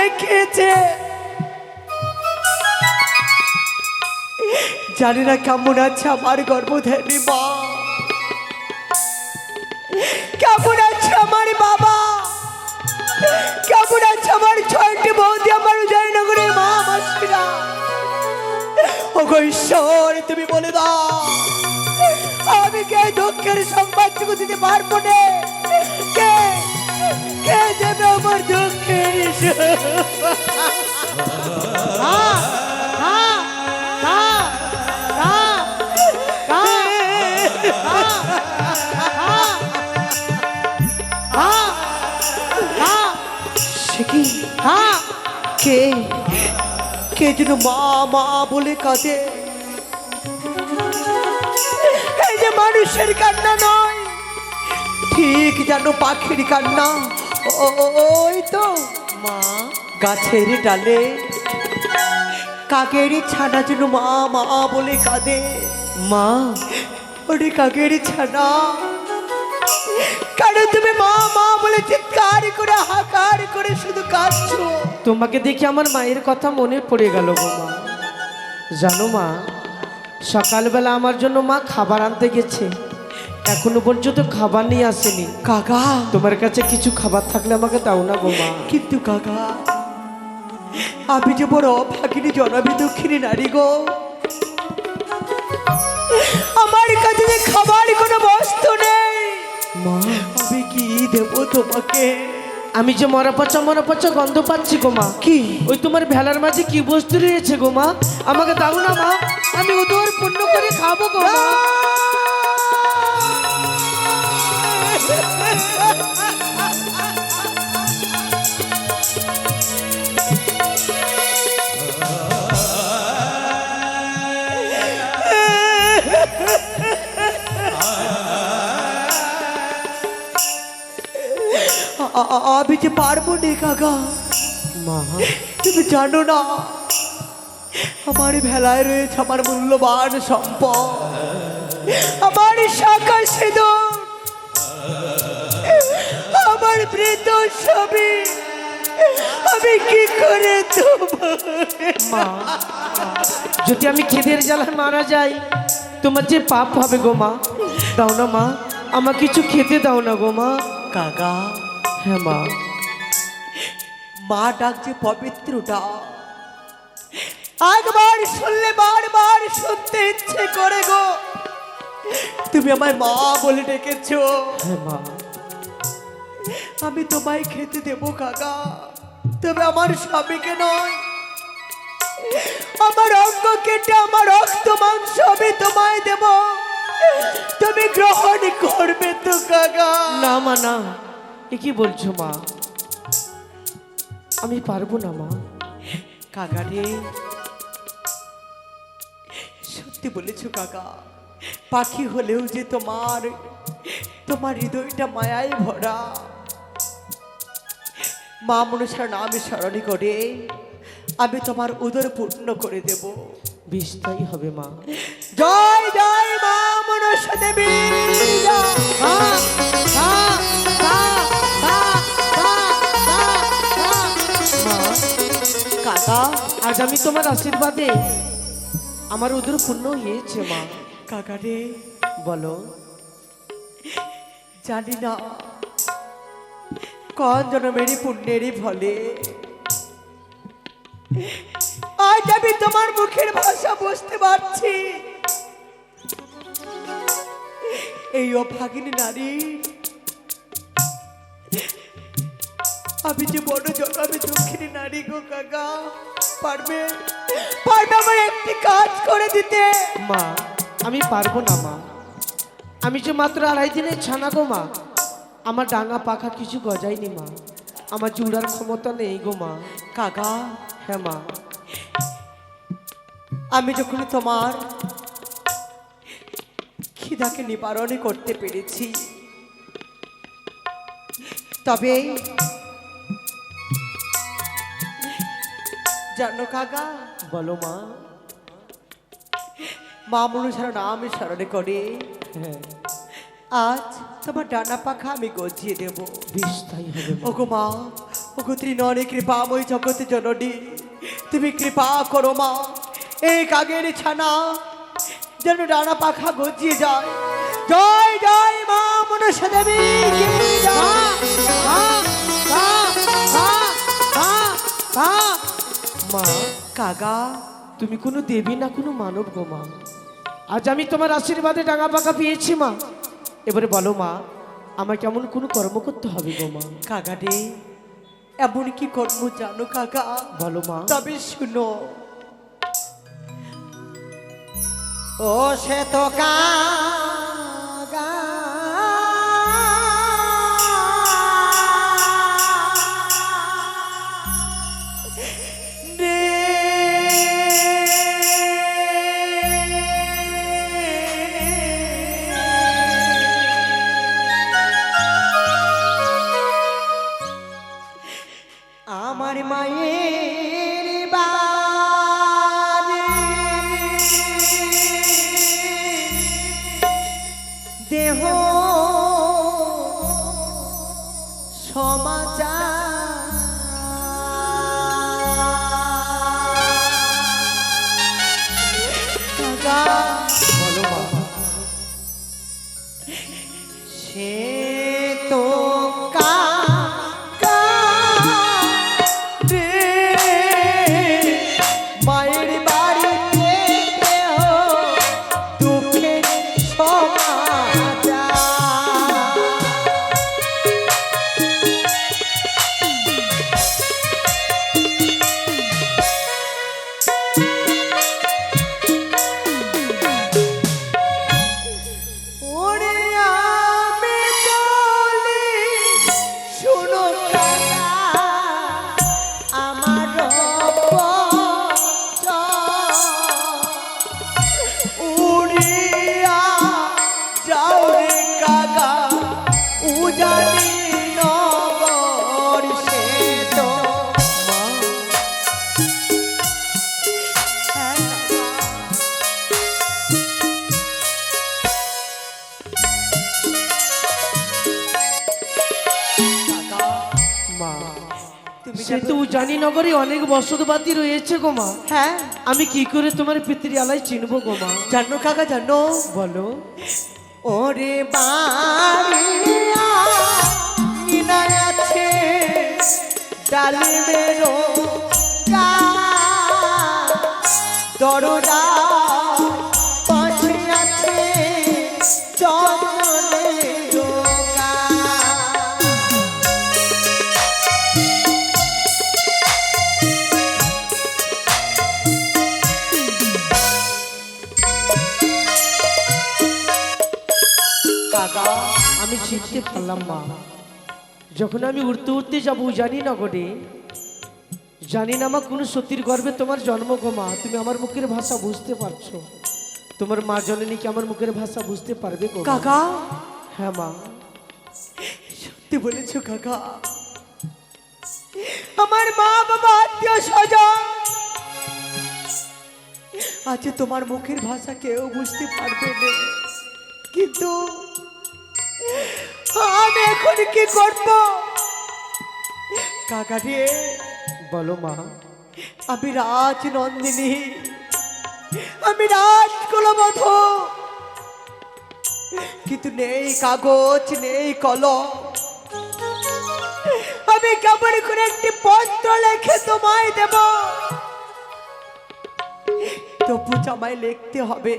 দেখিয়েছে, জানি না কেমন আছে আমার গর্ভধারিণী মা, কেমন আছে আমার বাবা, কেমন আছে আমার ছয়টি বৌদি, আমার উদয়নগরের মা মাসিরা। ওগো ঈশ্বর, তুমি বলে দাও আমি কে দুঃখের সংবাদটুকু দিতে পারবো না? কে কে দেবে আমার দুঃখের? কে কে যেন মা মা বলে কাঁদে? এই যে মানুষের কান্না নয়, ঠিক যেন পাখির কান্না। ওই তো মা, গাছের ডালে কাকের ছানা যেন মা মা বলে কাঁদে। মা, ওরে কাকের ছানা, কারণ তুমি মা মা বলে চিৎকার করে হাকার করে শুধু কাঁদছো। তোমাকে দেখে আমার মায়ের কথা মনে পড়ে গেল গো মা। জানো মা, সকালবেলা আমার জন্য মা খাবার আনতে গেছে, এখনো পর্যন্ত খাবার নিয়ে আসেনি। কাকা, তোমার কাছে কিছু খাবার থাকলে আমাকে দাও না গো মা। কিন্তু কাকা, আমি যে বড় অভাগিনী জনবী দুঃখিনী নারী গো, আমার কাছে যে খাবার কোনো বস্তু নেই। মা, আমি কি দেবো তোমাকে? আমি যে মরা পচা গন্ধ পাচ্ছি গো মা। কি? ওই তোমার ভেলার মাঝে কি বস্তু রয়েছে গো মা? আমাকে দাও না মা, আমি উদর পূর্ণ করে খাবো গো মা। আমি যে পারবো না কাকা। মা, তুমি জানো না আমার ভেলায় রয়েছে আমার মূল্যবান সম্পদ, আমার শাখা সিঁদুর, আমার বৃদ্ধ ছবি। আমি কি করে মা, যদি আমি খিদের জ্বালায় মারা যাই তোমার যে পাপ হবে গো মা। দাও না মা, আমার কিছু খেতে দাও না গো মা। কাকা, হ্যাঁ মা। মা ডাক যে পবিত্রটা একবার শুনলে বারবার শুনতে ইচ্ছে করে গো। তুমি আমায় মা বলে ডেকেছো। হ্যাঁ মা। আমি তোমায় খেতে দেবো কাকা, তবে আমার স্বামীকে নয়। আমার অঙ্গ কেটে আমার রক্ত মাংস আমি তোমায় দেব, তুমি গ্রহণ করবে তো কাকা? না মা, না, এ কি বলছো মা? আমি পারবো না মা। কাকা রে, সত্যি বলেছো কাকা। পাখি হলেও যে তোমার হৃদয়টা মায়ায় ভরা। মা মনসার নামে স্মরণে করে আমি তোমার উদর পূর্ণ করে দেব। বেশ তাই হবে মা। জয় জয় মা মনসা দেবী। কাকা, আজ আমি তোমার আশীর্বাদে আমার উদর পূর্ণ হয়েছে মা। কাকা রে, বলো। জানি না কোন জন্মেরই পুণ্যেরই ফলে আজ আমি তোমার মুখের ভাষা বুঝতে পারছি। এই অভাগিনী নারী, আমি যে বড় জন্মে দুঃখিনী নারী গো কাকা। পারবে আমার একটি কাজ করে দিতে? মা, আমি পারবো না মা। আমি যে মাত্র 2.5 দিনের ছানা গো মা। আমার ডাঙা পাখা কিছু গজায়নি মা। আমার জুড়ার ক্ষমতা নেই গো মা। কাকা, হ্যাঁ মা। আমি যখন তোমার খিদাকে নিবারণ করতে পেরেছি, তবে জানো কাকা, বলো মা। মা মনসার নাম স্মরণে করে হ্যাঁ, আজ তোমার ডানা পাখা আমি গজিয়ে দেব। বেশ তাই হবে মা। ওগো মা, ওগো ত্রিনয়নী কৃপাময়ী জগতে জননী, তুমি কৃপা করো মা, এই কাগের ছানা যেন ডানা পাখা গজিয়ে যায়। জয় জয় মা মনসা দেবী কি জয়। মা কাকা তুমি কোনো দেবী না কোনো মানব গো মা। আজ আমি তোমার আশীর্বাদে ডাঙা পাকা পেয়েছি মা। এবারে বলো মা, আমার কেমন কোনো কর্ম করতে হবে গো মা? কাকা রে, এমন কি কর্ম জানো কাকা? বলো মা। তবে শুনো, ও সে তো কাগা আমার মায়ের বাড়ি দেহ সমাচার। বলো মা। সে তো মায়ের বাড়িতে দুঃখের সমাচার। ওরে আমি বলি শুনো কাকা, আমার উড়িয়া যাও রে কাকা, উজানি নগর সে তো মা তুমি সে তো জানি নগরে অনেক বসতবাদী রয়েছে গো মা। হ্যাঁ আমি কি করে তোমার পিতৃয়ালায় চিনবো গো মা? জানো কাকা জানো, বলো। ওরে বাড়িয়া মিনায় আছে ডালিমেরও দরজা, পাশে আছে চন্দনেরও গাছ। কাকা আমি চিনতে পারলাম মা। যখন আমি উঠতে উঠতে যাবো জানি নগরে, জানি না মা কোনো সতীর গর্ভে তোমার জন্ম গো মা। তুমি আমার মুখের ভাষা বুঝতে পারছো? তোমার মা জননী কি আমার মুখের ভাষা বুঝতে পারবে গো মা? কাকা হ্যাঁ মা। সত্যি বলেছো কাকা, আমার মা বাবা আত্মীয় স্বজন আজ তোমার মুখের ভাষা কেউ বুঝতে পারবে না, কিন্তু আমি এখন কি করব কাকা রে? বলো মা। আমি রাজনন্দিনী, আমি রাজকুলবধূ, কিন্তু নেই কাগজ নেই কলম। আমি কেমন করে একটি পত্র লিখে তোমায় দেব, তবু জামাই লিখতে হবে।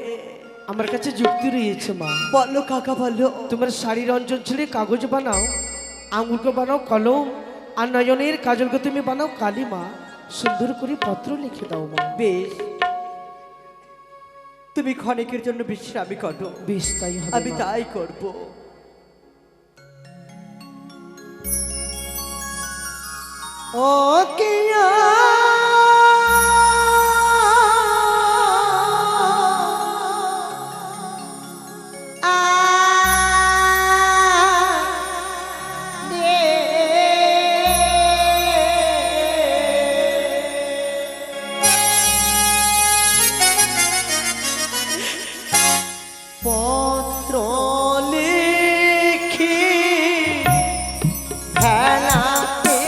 আমার কাছে যুক্তি রয়েছে মা। বলো কাকা বলো। তোমার শাড়ির অঞ্চল ছেড়ে কাগজ বানাও, আঙুলকে বানাও কলম, আর নয়নের কাজলকে তুমি বানাও কালি মা। সুন্দর করে পত্র লিখে দাও মা। বেশ, তুমি ক্ষণিকের জন্য বিশ্রামই করো। বেশ তাই হবে আমি মা। তাই করব। ও কিয়া পত্র লিখি ভেলাতে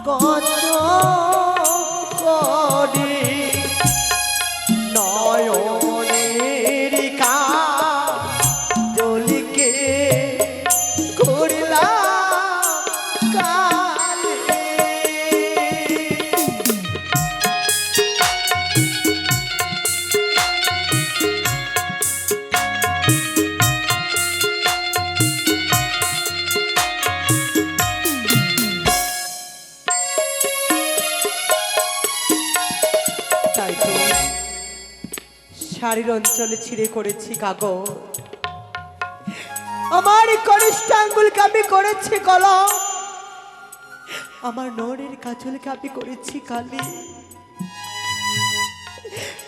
কত করি নয়নের কাজলকে করলাম কালে। তাই তো শাড়ির অঞ্চলে ছিঁড়ে করেছি কাগজ, আমার কনিষ্ঠ আঙ্গুলকে আমি করেছি কলম, আমার নয়নের কাজলকে আমি করেছি কালি।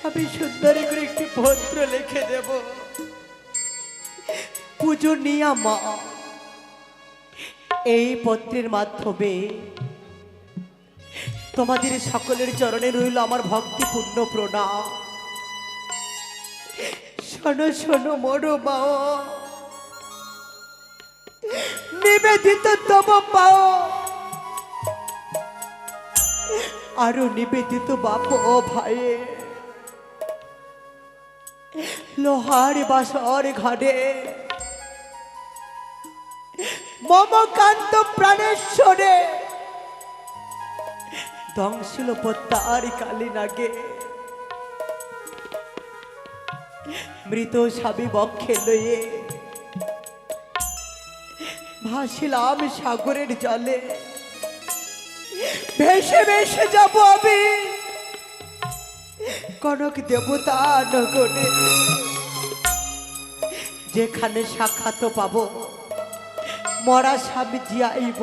আমি সুন্দর করে একটি পত্র লিখে দেব। পূজনীয়া মা, এই পত্রের মাধ্যমে তোমাদের সকলের চরণে রইল আমার ভক্তিপূর্ণ প্রণাম। শোনো শোনো মরো মা, নিবেদিত তব পাও, আরো নিবেদিত বাপ ও ভাই, লোহার বাসর ঘাটে মমকান্ত প্রাণেশ্বরে ধ্বংসিল পত্তার কালী নাগে, মৃত স্বামী বক্ষে লয়ে ভাসিলাম সাগরের জলে। ভেসে ভেসে যাব আমি কনক দেবতা নগরে, যেখানে সাক্ষাৎ পাবো মরা স্বামী জিয়াইব।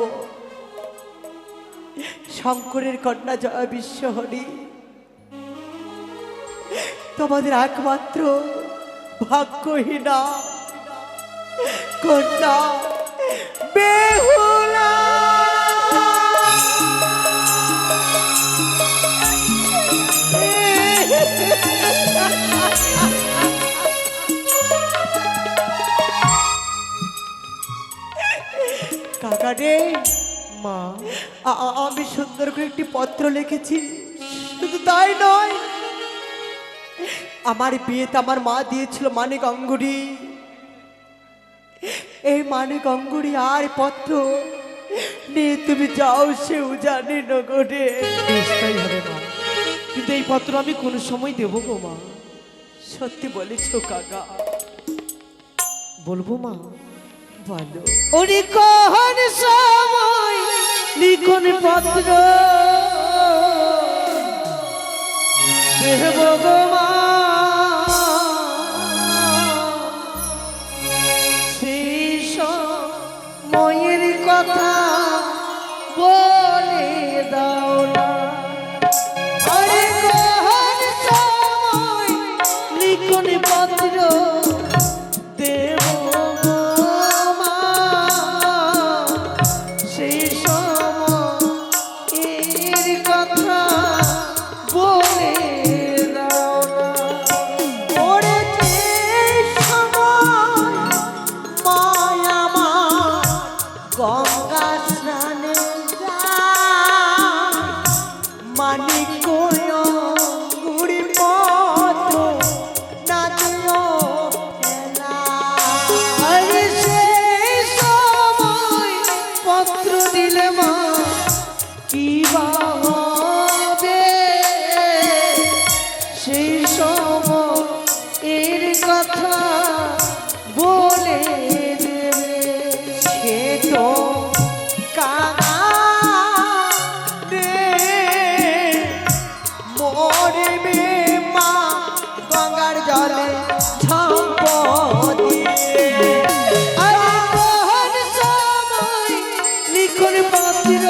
শঙ্করের কন্যা জয় বিশ্বহরি, তোমাদের একমাত্র ভাগ্যহীনা কন্যা বেহুলা। কাকা রে, মা আমি সুন্দর করে একটি পত্র লিখেছি। শুধু তাই নয়, আমার বিয়েতে আমার মা দিয়েছিল মানিক অঙ্গুরি। এই মানিক অঙ্গুরি আর পত্র নিয়ে তুমি যাও সে উজানি নগরে। বেশ তাই হবে মা, কিন্তু এই পত্র আমি কোন সময় দেবো গো মা? সত্যি বলেছ কাকা? বলবো মা? বলো। ওরে কোন সময় লিখন পত্র দেব গো মা, সেই সময়ের কথা বলে দাও না। আরে কোন সময় লিখন পত্র দেব গো মা, সেই সময়ের কথা বলে দাও না। ওরে যে সময় মায় আমার গঙ্গা স্নানে যায়, মানিক অঙ্গুরি পত্র না দিও ফেলা। আরে সেই সময় পত্র দিলে মা কি বা হবে, সেই সময়ের কথা বলে দেবে। সে তো কাকা রে মরবে মা গঙ্গার জলে ঝাঁপ দিয়ে। আরে কোন সময় লিখন পত্র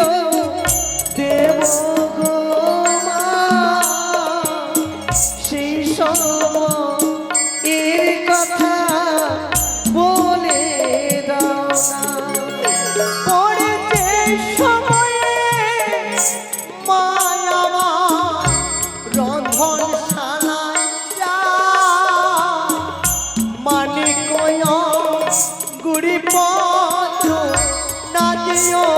দেব গো মা, সেই সময়ের কথা বলে দাও না। ওরে যে সময়ে মায় আমার রন্ধন শালায় যায়, মানিক অঙ্গুরি পত্র না দিও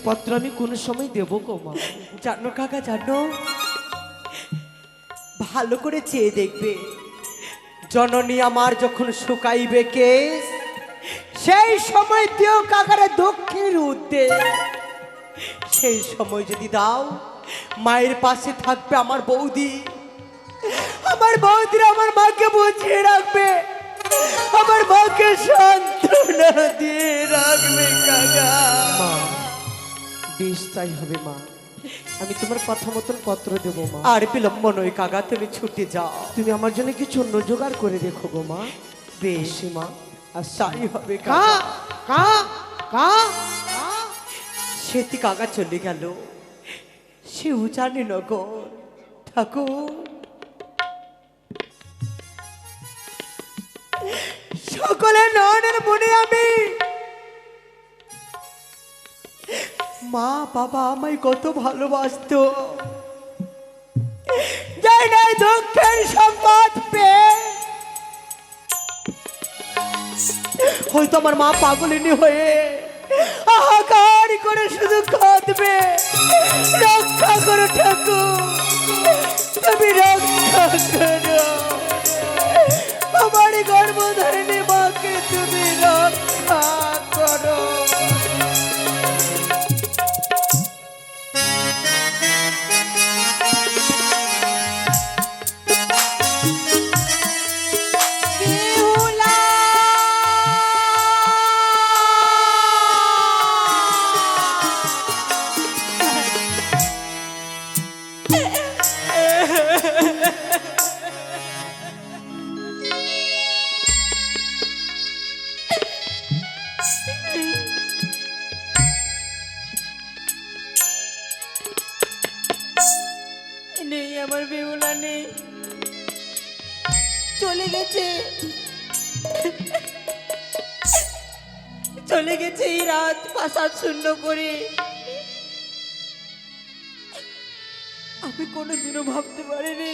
পত্র আমি কোন সময় দেবো গো মা? জানো কাকা, জানো, ভালো করে চেয়ে দেখবে, জননী আমার যখন শুকাইবে কেশ, সেই সময় দিও কাকারে দক্ষিণের উদ্দেশ। সেই সময় যদি দাও, মায়ের পাশে থাকবে আমার বৌদি, আমার বৌদিরা আমার মাকে বুঝিয়ে রাখবে, আমার মাকে সান্ত্বনা দিয়ে রাখবে কাকা। মা বেশ তাই হবে মা, আমি তোমার কথা মতন পত্র দেবো মা। আর বিলম্ব নয় কাকা, তুমি ছুটে যাও। তুমি আমার জন্য কিছু অন্য জোগাড় করে রেখো গো মা। বেশ মা, আর তাই হবে কা কাকা। কা কা সেটি কাকা চলে গেল সে উজানি নগর। ঠাকুর, সকলে নয়নের মনে আমি, মা বাবা আমায় কত ভালোবাসতো, যাই নাই দুঃখের সংবাদ পেয়ে হয়তো আমার মা পাগলিনী হয়ে হাহাকার করে শুধু কাঁদবে, রক্ষা করো ঠাকুর, তুমি রক্ষা করো আমার গর্ভধারিণী মাকে, তুমি রক্ষা করো। নেই, আমার বেহুলা নেই, চলে গেছে, চলে গেছে এই রাত প্রাসাদ শূন্য করে। আমি কোনোদিনও ভাবতে পারিনি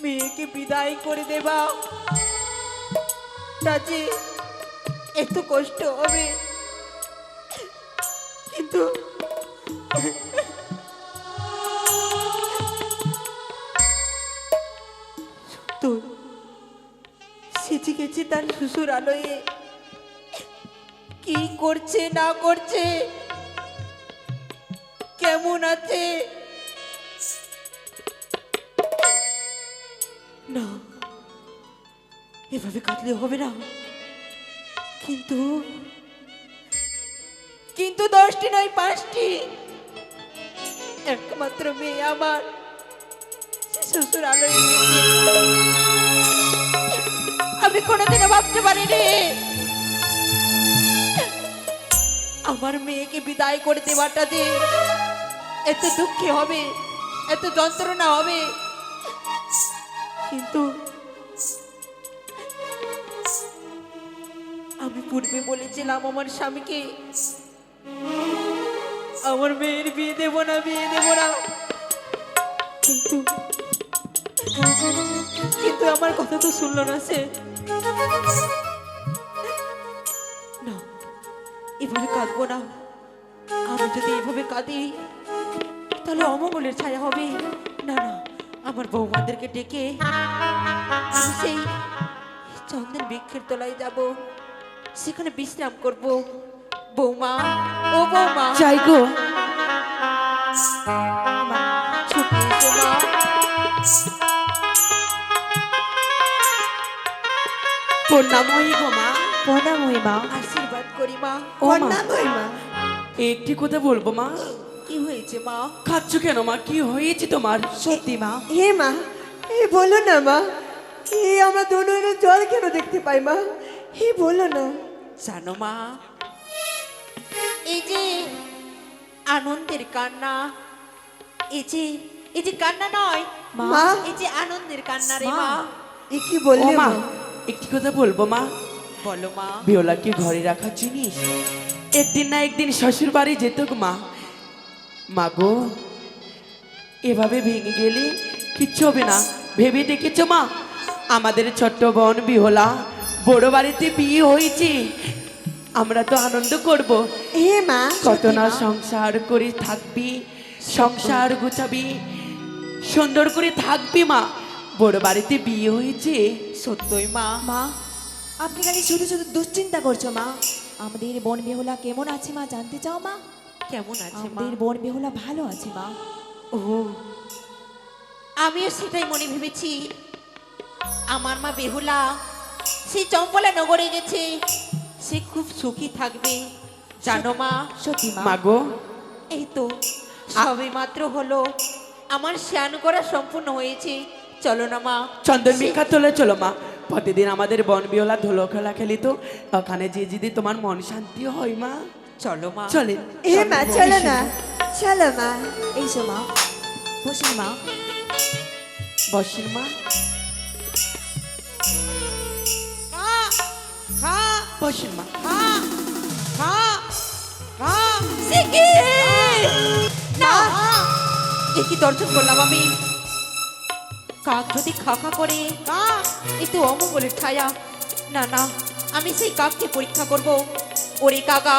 মেয়েকে বিদায় করে দেবা যে এত কষ্ট হবে, কিন্তু তো সেচে গেছে তার শ্বশুর আলোয়ে, কি করছে না করছে, কেমন আছে। না, এভাবে কাটলে হবে না, কিন্তু কিন্তু 10টি নয় 5টি, একমাত্র মেয়ে আমার শ্বশুর আলোয় আমি কোনোদিনও ভাবতে পারিনি আমার মেয়েকে বিদায় করে দেওয়াটা যে এত দুঃখে হবে, এত যন্ত্রণা হবে। কিন্তু আমি পূর্বে বলেছিলাম আমার স্বামীকে আমার মেয়ের বিয়ে দেব না, বিয়ে দেব না, কিন্তু কিন্তু আমার কথা তো শুনলো না সে। না, এভাবে কাঁদবো না, আমি যদি এভাবে কাঁদি তাহলে অমঙ্গলের ছায়া হবে। না না, আমার বৌমাদেরকে ডেকে আমি সেই চন্দন বৃক্ষের তলায় যাব, সেখানে বিশ্রাম করব। বৌমা, ও বৌমা, যাই গো। মা, ছুটে এসো মা। প্রণাম হই গো মা। প্রণাম হই মা। আশীর্বাদ করি মা। ও মা, প্রণাম হই মা। একটি কথা বলবো মা? কি হয়েছে মা? খাচ্ছ কেন মা? কি হয়েছে তোমার? সত্যি মা। হে মা, বলো না মা, আমরা দুজনে জল কেন দেখতে পাই মা? বলো না। জানো মা, এই যে আনন্দের কান্না, এই যে কান্না নয় মা, এই যে আনন্দের কান্না রে মা। কি বললে ও মা, মা? একটি কথা বলবো মা? বলো মা। বিওলাকে ঘরে রাখার জিনিস, একদিন না একদিন শ্বশুর বাড়ি যেত গো মা। মা গো, এভাবে ভেঙে গেলে কিচ্ছু হবে না, ভেবে দেখেছো মা? আমাদের ছোট্ট বোন বিহলা বড় বাড়িতে বিয়ে হয়েছে, আমরা তো আনন্দ করব। হে মা, কত না সংসার করে থাকবি, সংসার গুছাবি, সুন্দর করে থাকবি মা। বড় বাড়িতে বিয়ে হয়েছে। সত্যই মা। মা, আপনি খালি শুধু শুধু দুশ্চিন্তা করছো মা। আমাদের বোন বেহুলা কেমন আছে মা, জানতে চাও মা? কেমন আছে মা? আমাদের বোন বেহুলা ভালো আছে মা। ও, আমিও সেটাই মনে ভেবেছি। আমার মা বেহুলা সেই চম্পলা নগরে গেছে, সে খুব সুখী থাকবে জানো মা। সত্যি মা। মাগো, এই তো সবে মাত্র হলো আমার স্নান করা সম্পূর্ণ হয়েছে। চলো না মা। চন্দন বিখ্যাত হলে চলো মা। প্রতিদিন আমাদের বন বিহলা ধুলো খেলা খেলি তো, ওখানে যে যদি তোমার মন শান্তি হয় মা। চলো মা। চলে। হে মা, চলো না, চলো মা। এইসো মা, বসি মা। বসির মা, বসির মা। সিকি! না, এ কি দর্শন করলাম আমি? কাক যদি খা খা করে, এ তো অমঙ্গলের ছায়া। না না, আমি সেই কাককে পরীক্ষা করব। ওরে কাকা,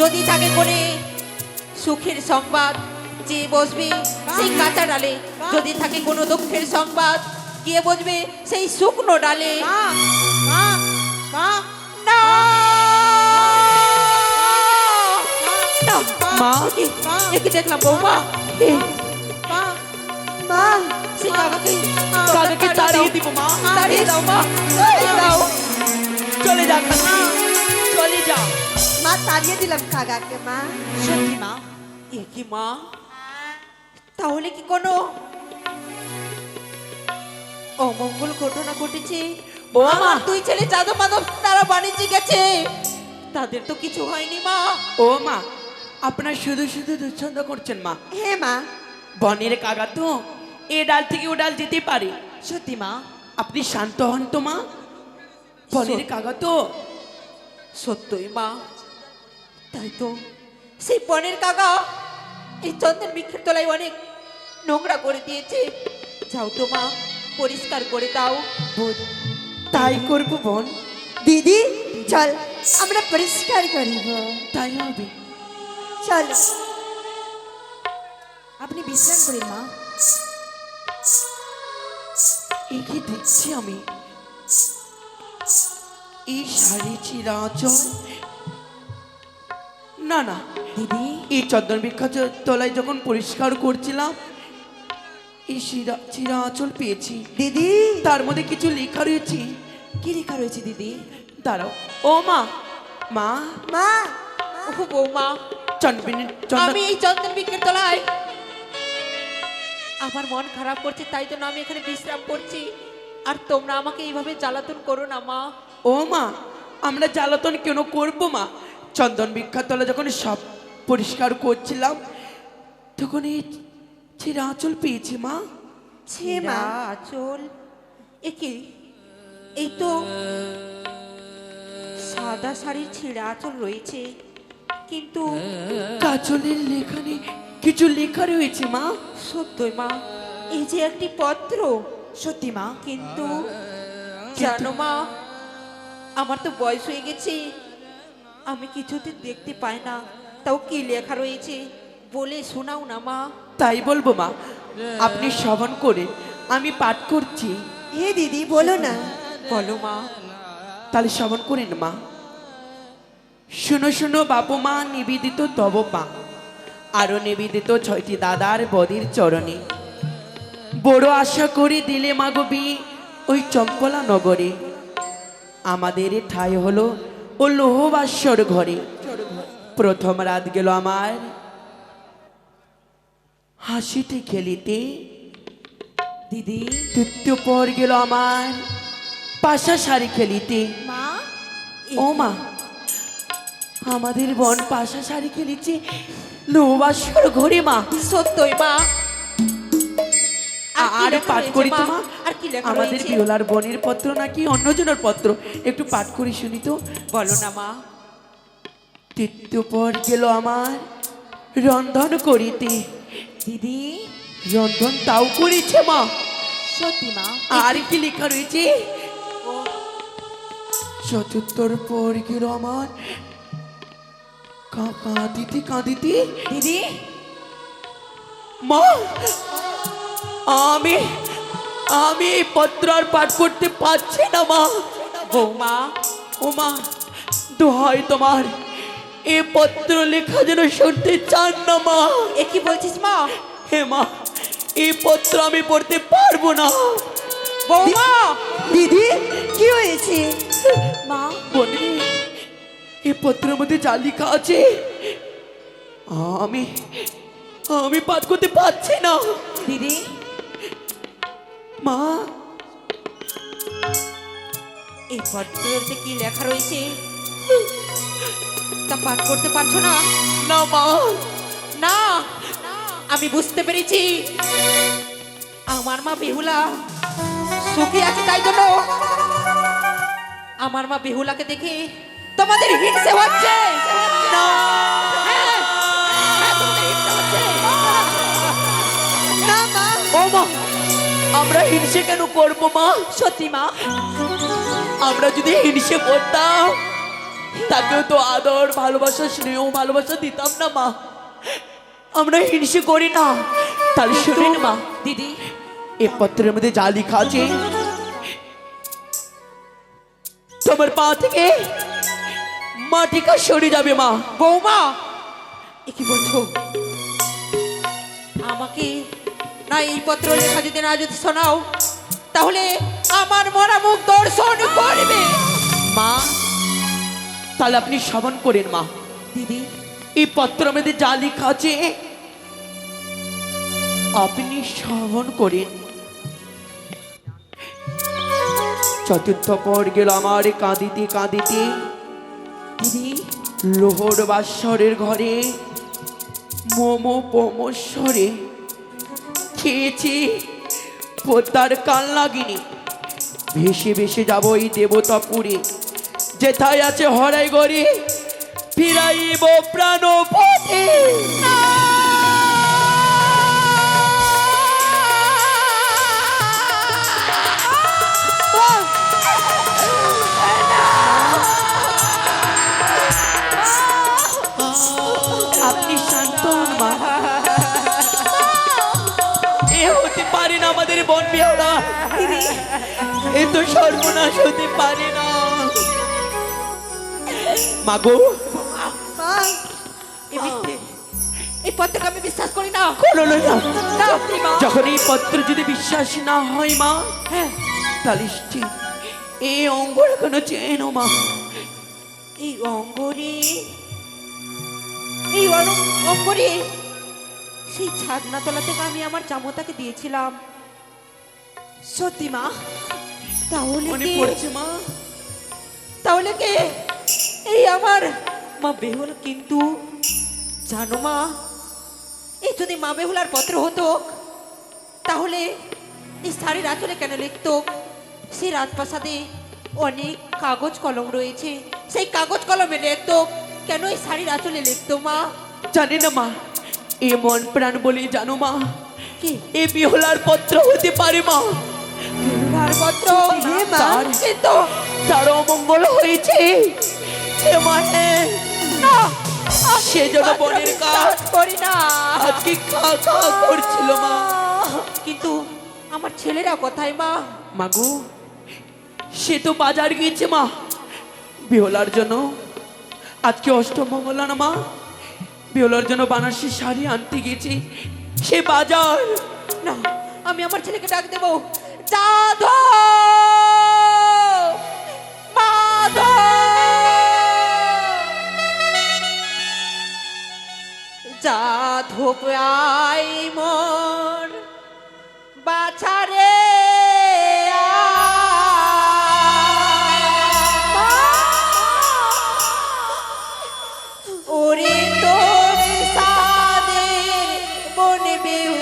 যদি থাকে কোনে সুখের সংবাদ, যে বসবে সেই কাঁচা ডালে। যদি থাকে কোনো দুঃখের সংবাদ, গিয়ে বসবে সেই শুকনো ডালে। না! না! মা, একে দেখলাম বৌমা, মা, সেই কাকাকে কাকাকে তাড়িয়ে দিব মা। তাড়িয়ে দাও মা, তাড়িয়ে দাও। চলে যা কাকা, চলে যা। মা, তাড়িয়ে দিলাম কাকাকে মা। সত্যি মা। এ কি মা? তাহলে কি কোনো অমঙ্গল ঘটনা ঘটেছে? ও মা। আমার দুই ছেলে যাদব মাধব তারা বাণিজ্যে গেছে, তাদের তো কিছু হয়নি মা। ও মা, আপনার শুধু শুধু দুচ্ছন্দ করছেন মা। হে মা, বনের কাকা তো এ ডাল থেকে ও ডাল যেতে পারে। সত্যি মা। আপনি শান্ত হন তো মা। বনের কাকা তো সত্যই মা। তাই তো সেই বনের কাকা এই চন্দন বৃক্ষের তলায় অনেক নোংরা করে দিয়েছে। যাও তো মা, পরিষ্কার করে দাও। তাই করবো বোন, দিদি চল, আমরা পরিষ্কার করিব। তাই হবে। চল। আপনি বিশ্রাম করুন মা। এ কি দেখছি আমি? এই শাড়ি চিরাচল, না না, দিদি, এই চন্দন বিখ্যাত তলায় যখন পরিষ্কার করছিলাম এই চিরাচল পেয়েছি। দিদি, তার মধ্যে কিছু লেখা রয়েছে। কি লেখা রয়েছে দিদি? দাঁড়াও। ও মা, মা, মা, ও বৌমা, চন্দন আমি এই চন্দন বৃক্ষের তলায় আমার মন খারাপ করছে, তাই জন্য আমি এখানে বিশ্রাম করছি। আর তোমরা আমাকে এইভাবে জ্বালাতন করো না মা। ও মা, আমরা জ্বালাতন কেন করবো মা? চন্দন বিখ্যাত তলা যখন সব পরিষ্কার করছিলাম তখন এই ছিঁড়া আঁচল পেয়েছি মা। ছে মা, আঁচল একে, এই তো সাদা শাড়ির ছিঁড়া আঁচল রয়েছে, কিন্তু কাজলের লেখানে কিছু লেখা রয়েছে মা। সত্যই মা, এই যে একটি পত্র। সত্যি মা। কিন্তু জানো মা, আমার তো বয়স হয়ে গেছে, আমি কিছুতে দেখতে পাই না। তাও কি লেখা রয়েছে বলে শোনাও না মা। তাই বলবো মা, আপনি শ্রবণ করে আমি পাঠ করছি। হে দিদি বলো না। বলো মা। তাহলে শ্রবণ করেন মা। শুনো শুনো বাপু মা, নিবেদিত তব পা, আরো নিবেদিত 6টি দাদার বদির চরণে। বড় আশা করে দিলে মাগবি ওই চম্পলা নগরে। আমাদের ঠাই হলো ও লোহবাস্যর ঘরে। প্রথম রাত গেল আমার হাসিতে খেলিতে, দিদি, দ্বিতীয় পর গেল আমার পাশা শাড়ি খেলিতে। মা, ও মা, আমাদের বন পাশা শাড়ি খেলেছে লোহবাস্যর ঘরে মা। সত্যই মা। আর লেখা পাঠ রয়েছে করি তো মা? মা। আর কি লেখা আমাদের রয়েছে? বিহলার বনের পত্র নাকি অন্যজনের পত্র, একটু পাঠ করি শুনি তো। বলো না মা। তৃতীয় পর গেল আমার রন্ধন করিতে। দিদি, রন্ধন তাও করেছে মা। সত্যি মা। আর কি লেখা রয়েছে? চতুর্থর পর গেল আমার কাঁদিতে কাঁদিতে দিদি মা, আমি আমি এই পত্র আর পাঠ করতে পারছি না মা। বৌমা, ও মা, দোহাই তোমার, এ পত্র লেখা যেন শুনতে চান না মা। এ কি বলছিস মা? হে মা, এই পত্র আমি পড়তে পারবো না। বৌমা, দিদি, কি হয়েছে? মা বলি, এই পত্রের মধ্যে যা লেখা আছে আমি আমি পাঠ করতে পারছি না দিদি মা। এই পত্রতে কি লেখা রয়েছে তা পাঠ করতে পারছো না? না মা, না, আমি বুঝতে পেরেছি। আমার মা বেহুলা সুখী আছে, তাই জন্য আমার মা বেহুলাকে দেখে তোমাদের হিংসে হচ্ছে। না, হ্যাঁ, হ্যাঁ, তোমাদের হিংসে হচ্ছে। না মা, ও মা, আমরা হিংসে কেন করবো মা? সত্যি মা আমরা যদি হিংসে করতাম তাকেও তো আদর ভালোবাসা স্নেহ ভালোবাসা দিতাম না মা। আমরা হিংসে করি না। তাহলে শুনেন মা, দিদি, এই পত্রের মধ্যে যা লেখা আছে তোমার পা থেকে মাটিকা সরে যাবে মা। বৌমা, এ কি বলছো? আমাকে না এই পত্র লেখা যদি শোনাও তাহলে আমার মরা মুখ দর্শন করবে। মা, তাহলে আপনি শ্রবণ করেন মা। দিদি, এই পত্রের মধ্যে যা লেখা আছে আপনি শ্রবণ করেন। চতুর্থ পর গেল আমার কাঁদিতে কাঁদিতে দিদি, লোহর বাসরের ঘরে মোমো পোমস্বরে খেয়েছি পোতার কাল লাগিনি। ভেসে ভেসে যাব এই দেবতাপুরে, যেথায় আছে হরাই গড়ি ফিরাইব প্রাণ পথে। আপনি শান্ত হন মা। এ হতে পারে না আমাদের বন বিহারা, এ তো সর্বনাশ হতে পারে না। মাগো, এ মিথ্যে, এই পত্রকে আমি বিশ্বাস করি না। করো না। না, যখন এই পত্র যদি বিশ্বাস না হয় মা, হ্যাঁ, তাহলে ঠিক এই অঙ্গ এখনো চেনো মা। এই অঙ্গরে, এই অঙ্গরে সেই ছাদনা তলা থেকে আমি আমার চামতাকে দিয়েছিলাম। সত্যি মা তাহলে মনে কি, পড়ছে মা? তাহলে কে এই আমার মা বেহুল? কিন্তু জানো মা, এই যদি মা বেহুলার পত্র হতো তাহলে এই শাড়ির আঁচলে কেন লিখতো? সেই রাজপ্রাসাদে অনেক কাগজ কলম রয়েছে, সেই কাগজ কলমে লিখতো, কেন এই শাড়ির আঁচলে লিখতো মা? জানি না মা, এ মন প্রাণ বলে জানো মা, কি এ বিহলার পত্র হতে পারে মা। বেহুলার পত্র? হ্যাঁ মা। কিন্তু তার অমঙ্গল হয়েছে হে মা, হ্যাঁ। সেজন্য বনের কাজ করি না। আজকে খা খা করছিল মা। কিন্তু আমার ছেলেরা কোথায় মা? মাগো, সে তো বাজার গিয়েছে মা বিহলার জন্য। আজকে অষ্টমঙ্গলা না মা, বিহলার জন্য বানারসি শাড়ি আনতে গেছে সে বাজার। না, আমি আমার ছেলেকে ডাক দেবো। যাদব, মাধব, যাদব আই মোর বাছারে। ওরে তোর সাদের বন বেহু